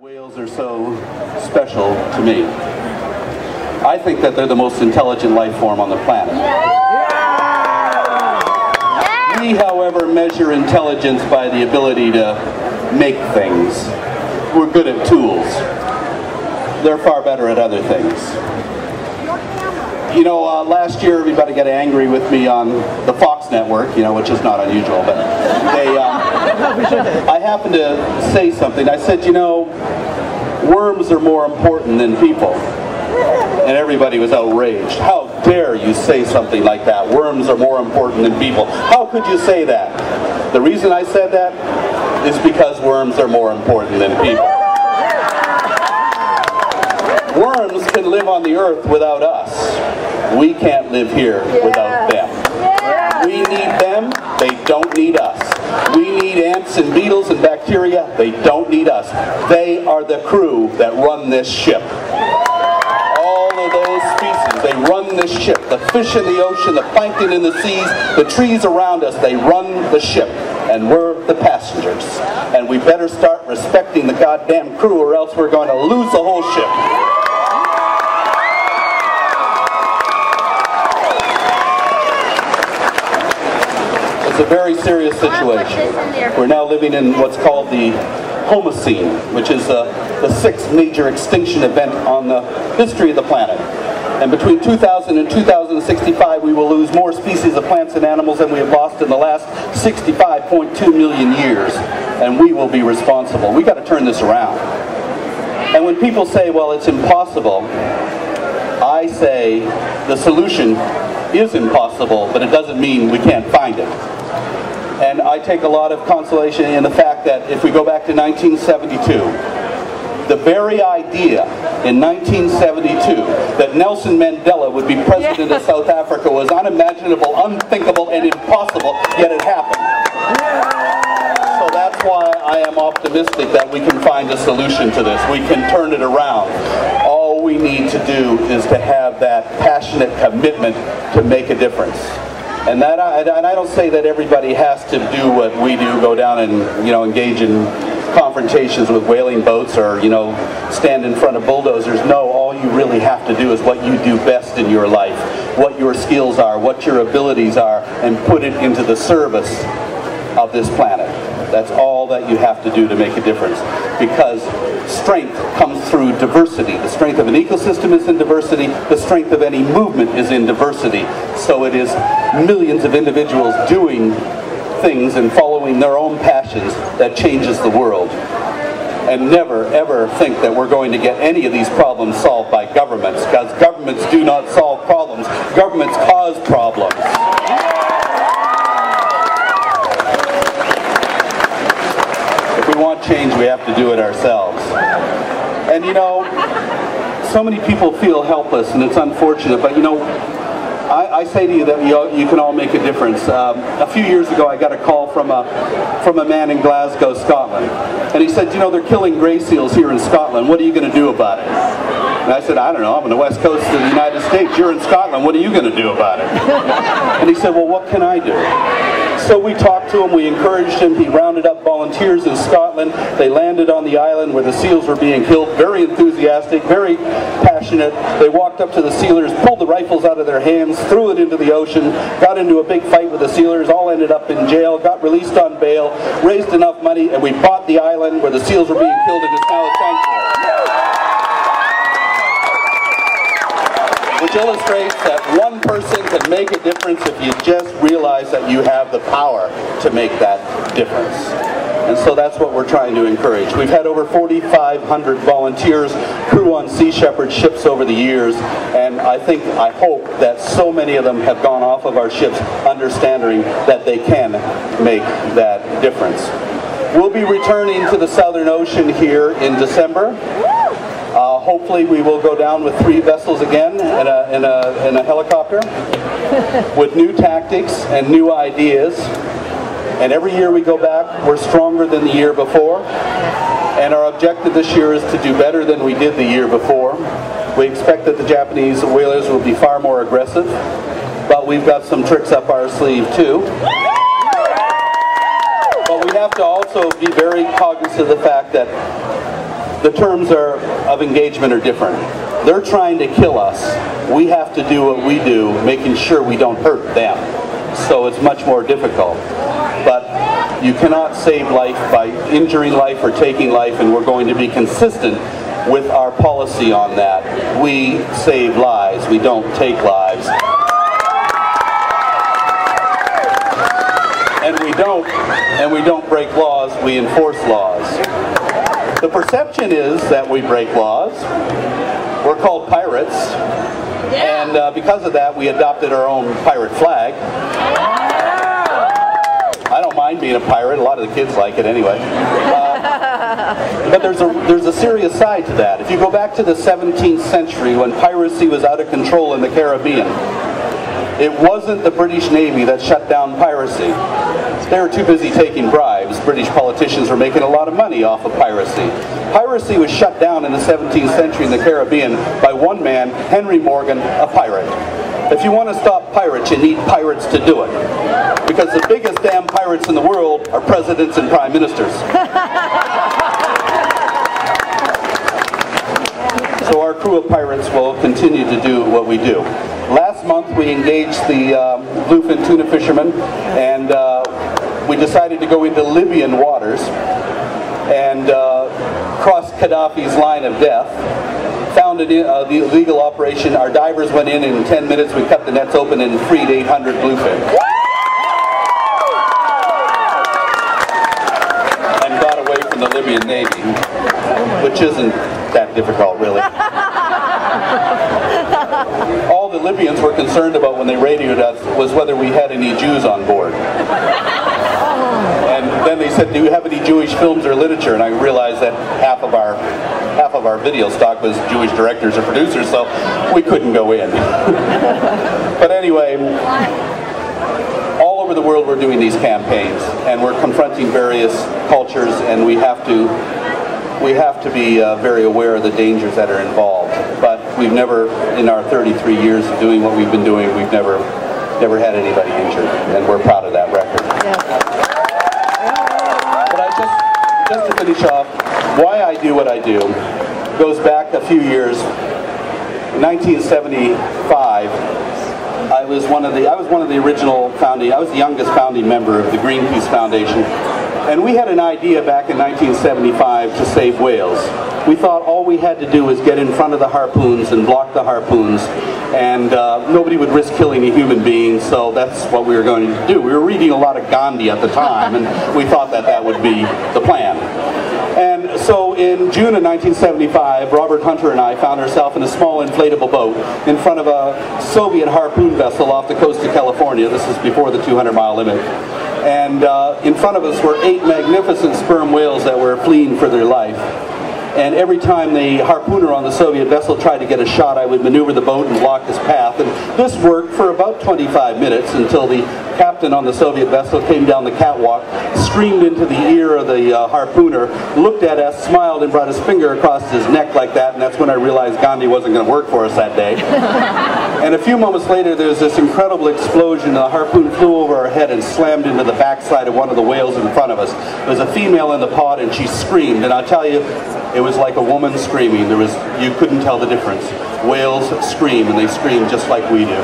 Whales are so special to me. I think that they're the most intelligent life form on the planet. We, however, measure intelligence by the ability to make things. We're good at tools. They're far better at other things. You know, last year everybody got angry with me on the Fox network, you know, which is not unusual, but I happened to say something. I said, you know, worms are more important than people. And everybody was outraged. How dare you say something like that? Worms are more important than people. How could you say that? The reason I said that is because worms are more important than people. Worms can live on the earth without us. We can't live here without them. We need them, they don't need us. We need ants and beetles and bacteria, they don't need us. They are the crew that run this ship. All of those species, they run this ship. The fish in the ocean, the plankton in the seas, the trees around us, they run the ship. And we're the passengers. And we better start respecting the goddamn crew or else we're going to lose the whole ship. It's a very serious situation. We're now living in what's called the Homocene, which is the sixth major extinction event on the history of the planet. And between 2000 and 2065, we will lose more species of plants and animals than we have lost in the last 65.2 million years. And we will be responsible. We've got to turn this around. And when people say, well, it's impossible, I say the solution is impossible, but it doesn't mean we can't find it. And I take a lot of consolation in the fact that if we go back to 1972, the very idea in 1972 that Nelson Mandela would be president of South Africa was unimaginable, unthinkable, and impossible, yet it happened. So that's why I am optimistic that we can find a solution to this. We can turn it around. All we need to do is to have that passionate commitment to make a difference. And I don't say that everybody has to do what we do, go down and, you know, engage in confrontations with whaling boats or, you know, stand in front of bulldozers. No, all you really have to do is what you do best in your life, what your skills are, what your abilities are, and put it into the service of this planet. That's all that you have to do to make a difference. Because strength comes through diversity. The strength of an ecosystem is in diversity. The strength of any movement is in diversity. So it is millions of individuals doing things and following their own passions that changes the world. And never, ever think that we're going to get any of these problems solved by governments, because governments do not solve problems. Governments cause problems. If we want change, we have to do it ourselves. And you know, so many people feel helpless, and it's unfortunate, but you know, I say to you that you can all make a difference. A few years ago, I got a call from a man in Glasgow, Scotland. And he said, you know, they're killing grey seals here in Scotland. What are you going to do about it? And I said, I don't know. I'm on the west coast of the United States. You're in Scotland. What are you going to do about it? And he said, well, what can I do? So we talked to him, we encouraged him, he rounded up volunteers in Scotland, they landed on the island where the seals were being killed, very enthusiastic, very passionate. They walked up to the sealers, pulled the rifles out of their hands, threw it into the ocean, got into a big fight with the sealers, all ended up in jail, got released on bail, raised enough money, and we bought the island where the seals were being killed, and it's now a sanctuary. Which illustrates that one person can make a difference if you just realize that you have the power to make that difference. And so that's what we're trying to encourage. We've had over 4,500 volunteers crew on Sea Shepherd ships over the years, and I hope that so many of them have gone off of our ships understanding that they can make that difference. We'll be returning to the Southern Ocean here in December. Hopefully we will go down with 3 vessels again in a helicopter with new tactics and new ideas. And every year we go back, we're stronger than the year before. And our objective this year is to do better than we did the year before. We expect that the Japanese whalers will be far more aggressive, but we've got some tricks up our sleeve too. But we have to also be very cognizant of the fact that the terms of engagement are different. They're trying to kill us. We have to do what we do, making sure we don't hurt them. So it's much more difficult. But you cannot save life by injuring life or taking life, and we're going to be consistent with our policy on that. We save lives, we don't take lives. And we don't break laws, we enforce laws. The perception is that we break laws. We're called pirates, and because of that, we adopted our own pirate flag. I don't mind being a pirate. A lot of the kids like it anyway. But there's a serious side to that. If you go back to the 17th century, when piracy was out of control in the Caribbean, it wasn't the British Navy that shut down piracy. They were too busy taking bribes. British politicians were making a lot of money off of piracy. Piracy was shut down in the 17th century in the Caribbean by one man, Henry Morgan, a pirate. If you want to stop pirates, you need pirates to do it. Because the biggest damn pirates in the world are presidents and prime ministers. So our crew of pirates will continue to do what we do. Last month we engaged the bluefin tuna fishermen, and we decided to go into Libyan waters and cross Gaddafi's line of death. Found the illegal operation. Our divers went in 10 minutes. We cut the nets open and freed 800 bluefin. And got away from the Libyan Navy, which isn't that difficult, really. All the Libyans were concerned about when they radioed us was whether we had any Jews on board. And then they said, do you have any Jewish films or literature? And I realized that half of our video stock was Jewish directors or producers, so we couldn't go in. But anyway, all over the world we're doing these campaigns, and we're confronting various cultures, and we have to be very aware of the dangers that are involved. But we've never, in our 33 years of doing what we've been doing, we've never had anybody injured, and we're proud of that record. Yes. But just to finish off, why I do what I do goes back a few years. In 1975, I was one of the original founding. I was the youngest founding member of the Greenpeace Foundation. And we had an idea back in 1975 to save whales. We thought all we had to do was get in front of the harpoons and block the harpoons, and nobody would risk killing a human being, so that's what we were going to do. We were reading a lot of Gandhi at the time, and we thought that would be the plan. And so in June of 1975, Robert Hunter and I found ourselves in a small inflatable boat in front of a Soviet harpoon vessel off the coast of California. This is before the 200-mile limit. And in front of us were 8 magnificent sperm whales that were fleeing for their life. And every time the harpooner on the Soviet vessel tried to get a shot, I would maneuver the boat and block his path. And this worked for about 25 minutes until the captain on the Soviet vessel came down the catwalk, screamed into the ear of the harpooner, looked at us, smiled, and brought his finger across his neck like that. And that's when I realized Gandhi wasn't going to work for us that day. And a few moments later, there was this incredible explosion. The harpoon flew over our head and slammed into the backside of one of the whales in front of us. There was a female in the pod, and she screamed. And I'll tell you, it was like a woman screaming. You couldn't tell the difference. Whales scream, and they scream just like we do.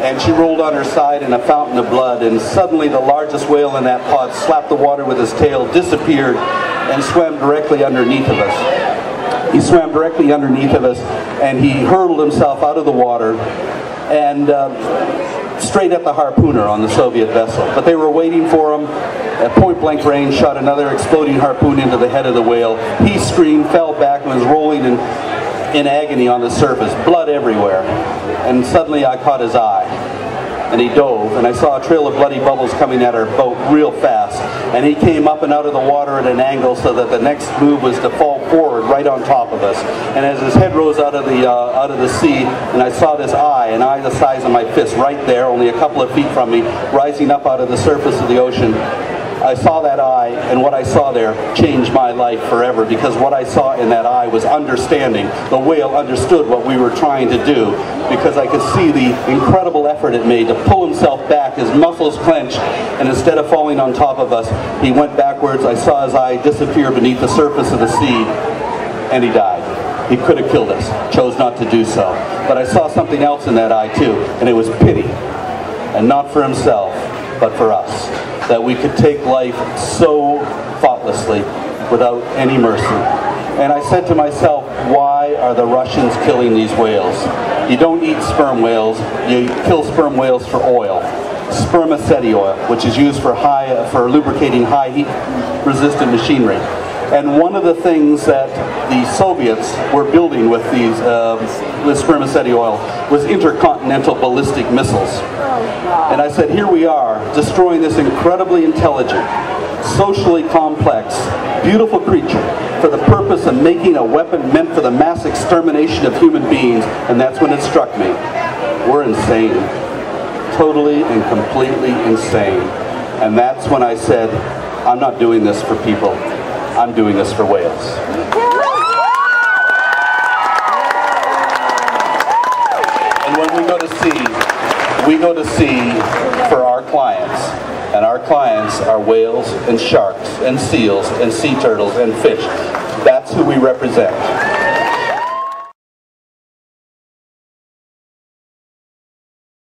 And she rolled on her side in a fountain of blood, and suddenly the largest whale in that pod slapped the water with his tail, disappeared, and swam directly underneath of us. He swam directly underneath of us, and he hurled himself out of the water and straight at the harpooner on the Soviet vessel. But they were waiting for him. At point-blank range, shot another exploding harpoon into the head of the whale. He screamed, fell back, and was rolling in agony on the surface, blood everywhere. And suddenly I caught his eye, and he dove, and I saw a trail of bloody bubbles coming at our boat real fast. And he came up and out of the water at an angle so that the next move was to fall forward right on top of us. And as his head rose out of the sea, and I saw this eye, an eye the size of my fist, right there, only a couple of feet from me, rising up out of the surface of the ocean. I saw that eye, and what I saw there changed my life forever, because what I saw in that eye was understanding. The whale understood what we were trying to do, because I could see the incredible effort it made to pull himself back, his muscles clenched, and instead of falling on top of us, he went backwards. I saw his eye disappear beneath the surface of the sea, and he died. He could have killed us, chose not to do so. But I saw something else in that eye too, and it was pity. And not for himself, but for us. That we could take life so thoughtlessly without any mercy. And I said to myself, why are the Russians killing these whales? You don't eat sperm whales, you kill sperm whales for oil. Spermaceti oil, which is used for lubricating high heat resistant machinery. And one of the things that the Soviets were building with these with spermaceti oil was intercontinental ballistic missiles. And I said, here we are, destroying this incredibly intelligent, socially complex, beautiful creature for the purpose of making a weapon meant for the mass extermination of human beings. And that's when it struck me. We're insane. Totally and completely insane. And that's when I said, I'm not doing this for people. I'm doing this for whales. And when we go to sea for our clients. And our clients are whales and sharks and seals and sea turtles and fish. That's who we represent.